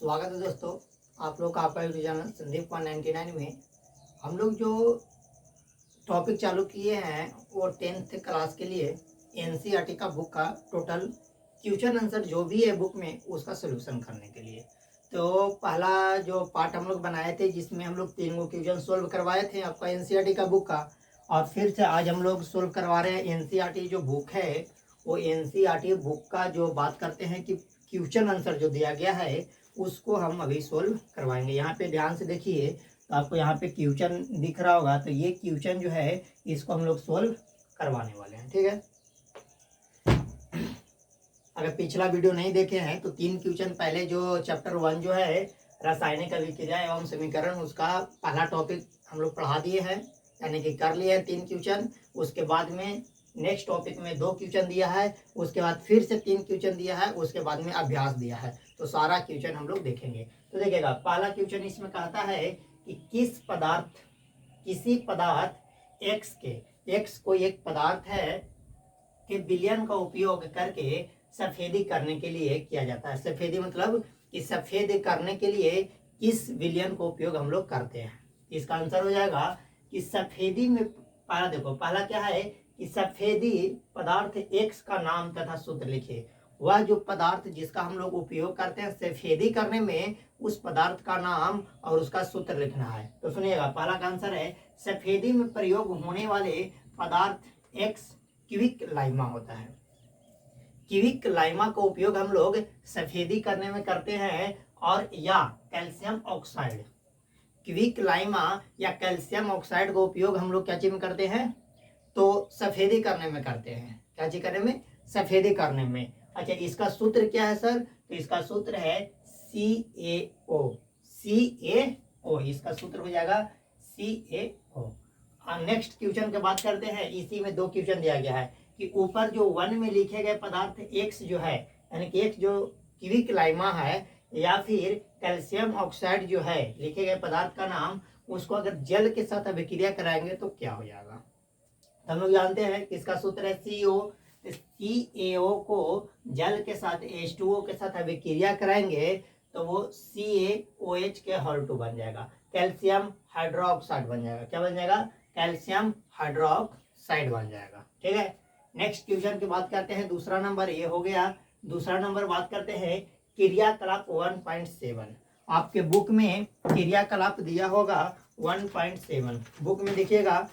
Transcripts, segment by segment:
स्वागत है दोस्तों, आप लोग का आपका यूट्यूब चैनल संदीप 199 में हम लोग जो टॉपिक चालू किए हैं वो 10th क्लास के लिए एनसीईआरटी का बुक का टोटल क्वेश्चन आंसर जो भी है बुक में उसका सोल्यूशन करने के लिए। तो पहला जो पार्ट हम लोग बनाए थे जिसमें हम लोग 3 क्वेश्चन सोल्व करवाए थे आपका एनसीईआरटी का बुक का, और फिर से आज हम लोग सोल्व करवा रहे हैं एनसीईआरटी जो बुक है वो एनसीईआरटी बुक का जो बात करते हैं कि क्वेश्चन आंसर जो दिया गया है उसको हम अभी सोल्व करवाएंगे। यहाँ पे ध्यान से देखिए तो आपको यहाँ पे क्वेश्चन दिख रहा होगा, तो ये क्वेश्चन जो है इसको हम लोग सोल्व करवाने वाले हैं। ठीक है, अगर पिछला वीडियो नहीं देखे हैं तो 3 क्वेश्चन पहले जो चैप्टर 1 जो है रासायनिक अभिक्रिया एवं समीकरण उसका पहला टॉपिक हम लोग पढ़ा दिए हैं, यानी कि कर लिए हैं 3 क्वेश्चन। उसके बाद में नेक्स्ट टॉपिक में 2 क्वेश्चन दिया है, उसके बाद फिर से 3 क्वेश्चन दिया है, उसके बाद में अभ्यास दिया है। तो सारा क्वेश्चन हम लोग देखेंगे। तो देखिएगा पहला क्वेश्चन इसमें कहता है कि किसी पदार्थ एक्स कोई एक पदार्थ है कि विलयन का उपयोग करके सफेदी करने के लिए किया जाता है। सफेदी मतलब कि सफेद करने के लिए किस विलयन का उपयोग हम लोग करते हैं। इसका आंसर हो जाएगा कि सफेदी में पहला देखो, पहला क्या है कि सफेदी पदार्थ एक्स का नाम तथा सूत्र लिखिए। वह जो पदार्थ जिसका हम लोग उपयोग करते हैं सफेदी करने में उस पदार्थ का नाम और उसका सूत्र लिखना है। तो सुनिएगा, पहला का आंसर है सफेदी में प्रयोग होने वाले पदार्थ एक्स क्विक लाइमा होता है। क्विक लाइमा का उपयोग हम लोग सफेदी करने में करते हैं, और या कैल्शियम ऑक्साइड, क्विक लाइमा या कैल्शियम ऑक्साइड का उपयोग हम लोग क्या चीज में करते हैं, तो सफेदी करने में करते हैं। क्या चीज करने में, सफेदी करने में। अच्छा, इसका सूत्र क्या है सर, तो इसका सूत्र है CaO। इसका सूत्र हो जाएगा CaO। नेक्स्ट क्वेश्चन की बात करते हैं। इसी में 2 क्वेश्चन दिया गया है कि ऊपर जो 1 में लिखे गए पदार्थ एक्स जो है, यानी कि एक्स जो क्विक लाइमा है या फिर कैल्शियम ऑक्साइड जो है लिखे गए पदार्थ का नाम, उसको अगर जल के साथ अभिक्रिया कराएंगे तो क्या हो जाएगा। हम लोग जानते हैं कि इसका सूत्र है CO। CaO को जल के साथ H2O के साथ अभिक्रिया कराएंगे तो वो CaOH के H2 बन जाएगा, कैल्शियम हाइड्रोक्साइड बन जाएगा। क्या बन जाएगा, कैल्शियम हाइड्रोक्साइड बन जाएगा। ठीक है, नेक्स्ट क्वेश्चन की बात करते हैं। दूसरा नंबर ये हो गया। दूसरा नंबर बात करते हैं क्रियाकलाप 1.7। आपके बुक में क्रियाकलाप दिया होगा 1.7, बुक में देखिएगा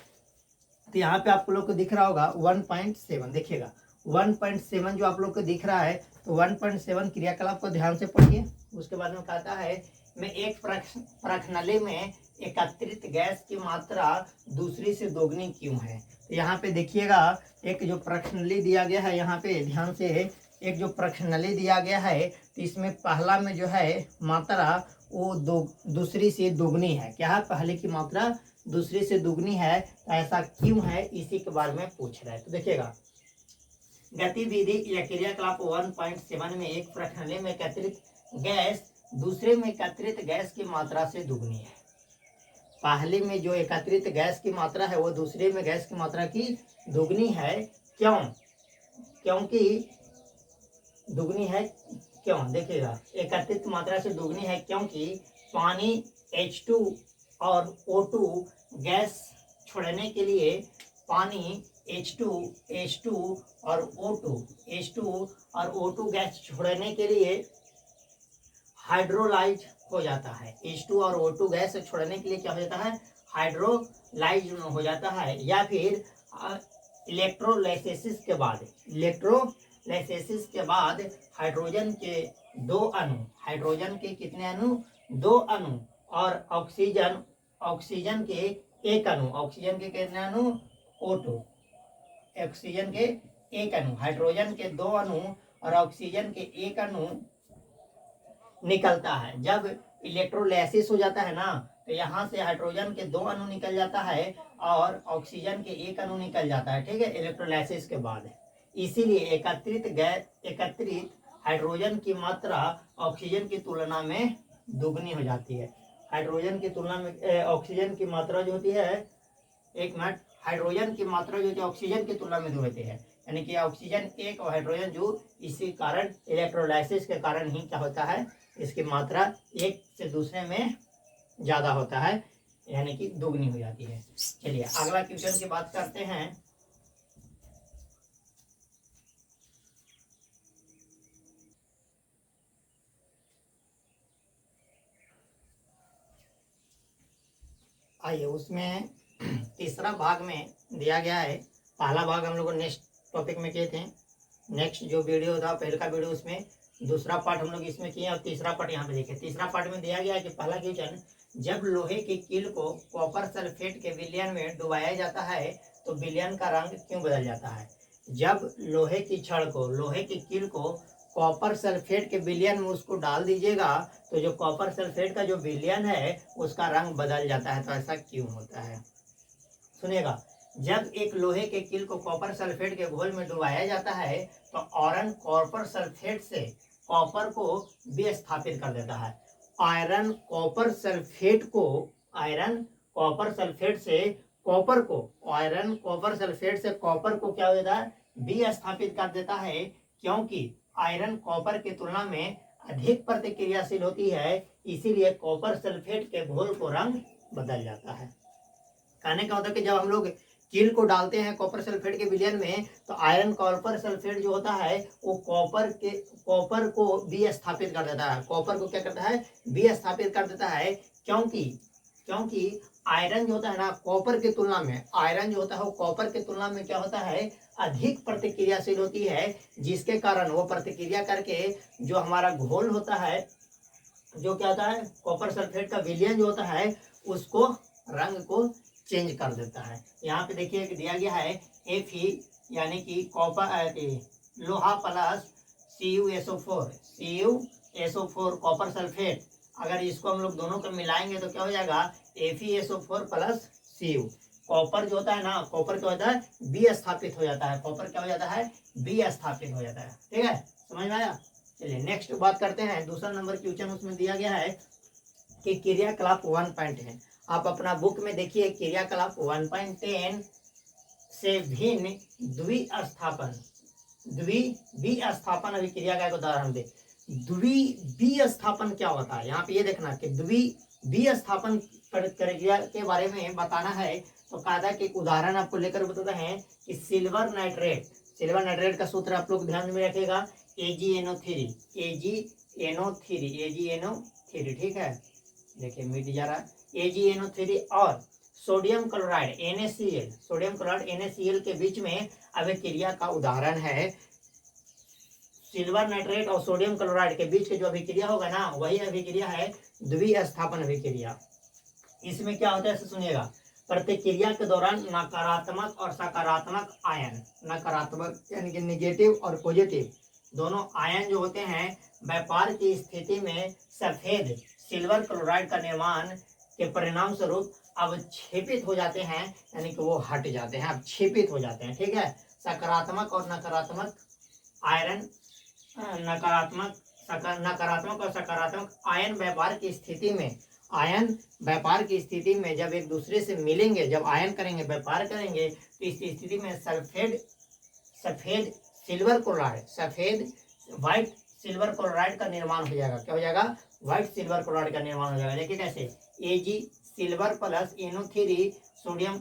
तो यहाँ पे आप लोग को दिख रहा होगा 1.7। देखिएगा 1.7 जो आप लोग को दिख रहा है, तो 1.7 क्रियाकलाप को ध्यान से पढ़िए। उसके बाद में कहता है मैं एक प्रश्नावली में एकत्रित गैस की मात्रा दूसरी से दोगुनी क्यों है। तो यहाँ पे देखिएगा एक जो प्रश्नावली दिया गया है, यहाँ पे ध्यान से एक जो प्रश्नावली दिया गया है, तो इसमें पहला में जो है मात्रा वो दूसरी से दोगुनी है। क्या है, पहले की मात्रा दूसरी से दुगनी है, तो ऐसा क्यों है इसी के बारे में पूछ रहा है। तो देखिएगा गतिविधि या क्रियाकलाप 1.7 में एक प्रश्नावली में एकत्रित गैस दूसरे में एकत्रित गैस की मात्रा से दुगनी है। पहले में जो एकत्रित गैस की मात्रा है वो दूसरे में गैस की मात्रा की दुगनी है। क्यों, क्योंकि दुगनी है क्यों, देखिएगा एकत्रित मात्रा से दुगनी है क्योंकि पानी H2 और O2 गैस छोड़ने के लिए, पानी H2 और O2 गैस छोड़ने के लिए हाइड्रोलाइज हो जाता है। H2 और O2 गैस छोड़ने के लिए क्या हो जाता है, हाइड्रोलाइज हो जाता है। या फिर इलेक्ट्रोलाइसिस के बाद हाइड्रोजन के 2 अणु, हाइड्रोजन के कितने अणु, 2 अणु, और ऑक्सीजन के 1 अणु, ऑक्सीजन के कितने अणु, O2, ऑक्सीजन के 1 अणु, हाइड्रोजन के 2 अणु और ऑक्सीजन के 1 अणु निकलता है। जब इलेक्ट्रोलाइसिस हो जाता है ना, तो यहाँ से हाइड्रोजन के 2 अणु निकल जाता है और ऑक्सीजन के 1 अणु निकल जाता है। ठीक है, इलेक्ट्रोलाइसिस के बाद। इसीलिए एकत्रित हाइड्रोजन की मात्रा ऑक्सीजन की तुलना में दुगनी हो जाती है। हाइड्रोजन की तुलना में ऑक्सीजन की मात्रा जो होती है, एक मिनट, हाइड्रोजन की मात्रा जो होती है ऑक्सीजन की तुलना में दो होती है, यानी कि ऑक्सीजन 1 और हाइड्रोजन 2। इसी कारण इलेक्ट्रोलाइसिस के कारण ही क्या होता है, इसकी मात्रा एक से दूसरे में ज़्यादा होता है, यानी कि दोगुनी हो जाती है। चलिए अगला क्वेश्चन की बात करते हैं। आइए उसमें तीसरा भाग में दिया गया है। पहला भाग हम लोग नेक्स्ट टॉपिक में किए थे, नेक्स्ट जो वीडियो था पहले का वीडियो, उसमें दूसरा पार्ट हम लोग इसमें किए और तीसरा पार्ट यहाँ पे देखे। तीसरा पार्ट में दिया गया है कि पहला क्वेश्चन, जब लोहे की कील को कॉपर सल्फेट के विलयन में डुबाया जाता है तो विलयन का रंग क्यों बदल जाता है। जब लोहे की छड़ को, लोहे की कील को कॉपर सल्फेट के विलयन में उसको डाल दीजिएगा तो जो कॉपर सल्फेट का जो विलयन है उसका रंग बदल जाता है। तो ऐसा क्यों होता है, सुनिएगा। जब एक लोहे के कील को कॉपर सल्फेट के घोल में डुबाया जाता है तो आयरन कॉपर सल्फेट से कॉपर को विस्थापित कर देता है। आयरन कॉपर सल्फेट को, आयरन कॉपर सल्फेट से कॉपर को, आयरन कॉपर सल्फेट से कॉपर को क्या हो जाता है, विस्थापित कर देता है, क्योंकि आयरन कॉपर की तुलना में अधिक प्रतिक्रियाशील होती है, इसीलिए कॉपर सल्फेट के घोल को रंग बदल जाता है। कहने का होता है कि जब हम लोग कील को डालते हैं कॉपर सल्फेट के विलयन में तो आयरन कॉपर सल्फेट जो होता है वो कॉपर को विस्थापित कर देता है। कॉपर को क्या करता है, विस्थापित कर देता है, क्योंकि आयरन जो होता है ना कॉपर की तुलना में, आयरन जो होता है वो कॉपर की तुलना में क्या होता है, अधिक प्रतिक्रियाशील होती है, जिसके कारण वो प्रतिक्रिया करके जो हमारा घोल होता है, जो क्या होता है कॉपर सल्फेट का विलयन जो होता है उसको, रंग को चेंज कर देता है। यहाँ पे देखिए कि दिया गया है Fe यानी कि कॉपर लोहा plus CuSO4, CuSO4 copper sulphate, अगर इसको हम लोग दोनों को मिलाएंगे तो क्या हो जाएगा, FeSO4 प्लस Cu। कॉपर जो होता है ना, कॉपर क्या होता है, विस्थापित हो जाता है, कॉपर क्या हो जाता है, विस्थापित हो जाता है। ठीक है, समझ में आया। चलिए नेक्स्ट बात करते हैं। दूसरा नंबर क्वेश्चन उसमें दिया गया है कि क्रियाकलाप 1.10, आप अपना बुक में देखिए क्रियाकलाप 1.10 से भिन्न द्विस्थापन, द्विस्थापन अभिक्रिया का एक उदाहरण दे। द्विस्थापन क्या होता है, यहाँ पे ये देखना कि द्विस्थापन प्रक्रिया के बारे में बताना है। तो कायदा के एक उदाहरण आपको लेकर बताते हैं कि सिल्वर नाइट्रेट, सिल्वर नाइट्रेट का सूत्र आप लोग ध्यान में रखेगा AgNO3, AgNO3, ठीक है, देखिए मिट जा रहा है AgNO3 और sodium chloride NaCl, sodium chloride NaCl के बीच में अभिक्रिया का उदाहरण है। सिल्वर नाइट्रेट और सोडियम क्लोराइड के बीच की जो अभिक्रिया होगा ना वही अभिक्रिया है द्विस्थापन अभिक्रिया। इसमें क्या होता है सुनिएगा, प्रतिक्रिया के दौरान नकारात्मक और सकारात्मक आयन, नकारात्मक यानी कि निगेटिव और पॉजिटिव दोनों आयन जो होते हैं व्यापार की स्थिति में सफेद सिल्वर क्लोराइड का निर्माण के परिणाम स्वरूप अवक्षेपित हो जाते हैं, यानी कि वो हट जाते हैं, अवक्षेपित हो जाते हैं। ठीक है, सकारात्मक और नकारात्मक आयरन, नकारात्मक और सकारात्मक आयन व्यापार की स्थिति में, आयन व्यापार की स्थिति में जब एक दूसरे से मिलेंगे, जब आयन करेंगे, व्यापार करेंगे, तो इस स्थिति में सफेद सिल्वर क्लोराइड, सफेद व्हाइट सिल्वर क्लोराइड का निर्माण हो जाएगा। क्या हो जाएगा, व्हाइट सिल्वर क्लोराइड का निर्माण हो जाएगा। देखिए कैसे, Ag silver plus NO3 sodium,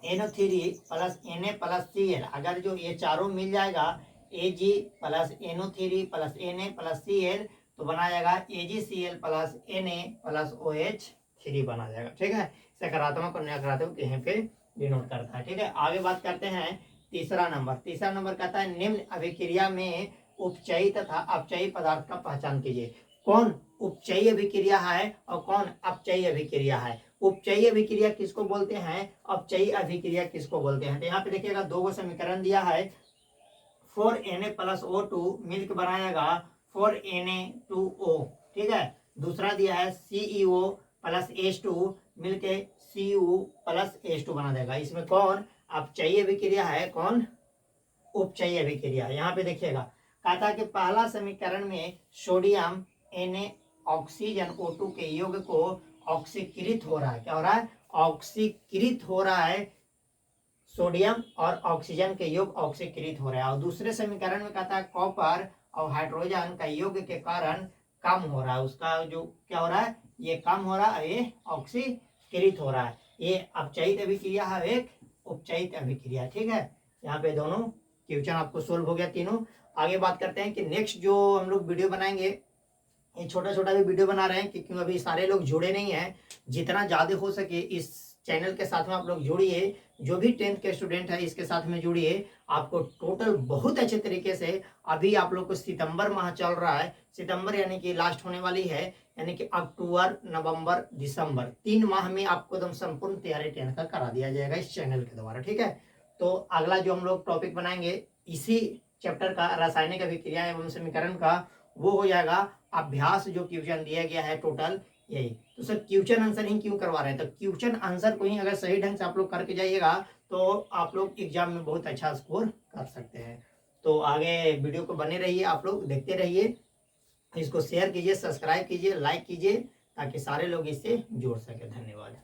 NO3 plus Na plus Cl, अगर जो ये चारों मिल जाएगा Ag plus NO3 plus Na plus Cl तो बना जाएगा AgCl plus Na plus OH3 बना जाएगा। ठीक है, सकारात्मक और नकारात्मक यहाँ पे डिनोट करता है। ठीक है, आगे बात करते हैं तीसरा नंबर कहता है निम्न अभिक्रिया में उपचयी तथा अपचयी पदार्थ का पहचान कीजिए। कौन उपचयी अभिक्रिया है और कौन अपचयी अभिक्रिया है। उपचयी अभिक्रिया किसको बोलते हैं, अपचयी अभिक्रिया किसको बोलते हैं। तो यहाँ पे देखिएगा दो गो समीकरण दिया है, 4Na प्लस O2 मिलकर बनाएगा 4Na2O। ठीक है, दूसरा दिया है CEO प्लस H2 मिलके Cu प्लस H2 बना देगा। इसमें कौन अपचयी अभिक्रिया है, कौन उपचयी अभिक्रिया। यहाँ पे देखिएगा कहता है कि पहला समीकरण में सोडियम Na ऑक्सीजन O2 के योग को ऑक्सीकृत हो रहा है। क्या हो रहा है, ऑक्सीकृत हो रहा है, सोडियम और ऑक्सीजन के योग ऑक्सीकृत हो रहा है। और दूसरे समीकरण में कहता है कॉपर और हाइड्रोजन का योग के कारण कम हो रहा है, उसका जो क्या हो रहा है, ये कम हो रहा है, ये ऑक्सीकृत हो रहा है। ये अपचयित अभिक्रिया है, एक उपचयित अभिक्रिया। ठीक है, यहाँ पे दोनों क्वेश्चन आपको सोल्व हो गया तीनों। आगे बात करते हैं कि नेक्स्ट जो हम लोग वीडियो बनाएंगे, ये छोटा छोटा भी वीडियो बना रहे हैं क्योंकि अभी सारे लोग जुड़े नहीं हैं। जितना ज़्यादा हो सके इस चैनल के साथ में आप लोग जुड़िए, जो भी 10th के स्टूडेंट है इसके साथ में जुड़िए। आपको टोटल बहुत अच्छे तरीके से, अभी आप लोग को सितंबर माह चल रहा है, सितंबर यानी कि लास्ट होने वाली है, यानी कि अक्टूबर नवंबर दिसंबर 3 माह में आपको एकदम संपूर्ण तैयारी 10th का करा दिया जाएगा इस चैनल के द्वारा। ठीक है, तो अगला जो हम लोग टॉपिक बनाएंगे इसी चैप्टर का, रासायनिक अभिक्रिया एवं समीकरण का, वो हो जाएगा अभ्यास। जो क्वेश्चन दिया गया है टोटल यही। तो सर क्वेश्चन आंसर ही क्यों करवा रहे हैं, तो क्वेश्चन आंसर को ही अगर सही ढंग से आप लोग करके जाइएगा तो आप लोग एग्जाम में बहुत अच्छा स्कोर कर सकते हैं। तो आगे वीडियो को बने रहिए, आप लोग देखते रहिए, इसको शेयर कीजिए, सब्सक्राइब कीजिए, लाइक कीजिए, ताकि सारे लोग इससे जुड़ सके। धन्यवाद।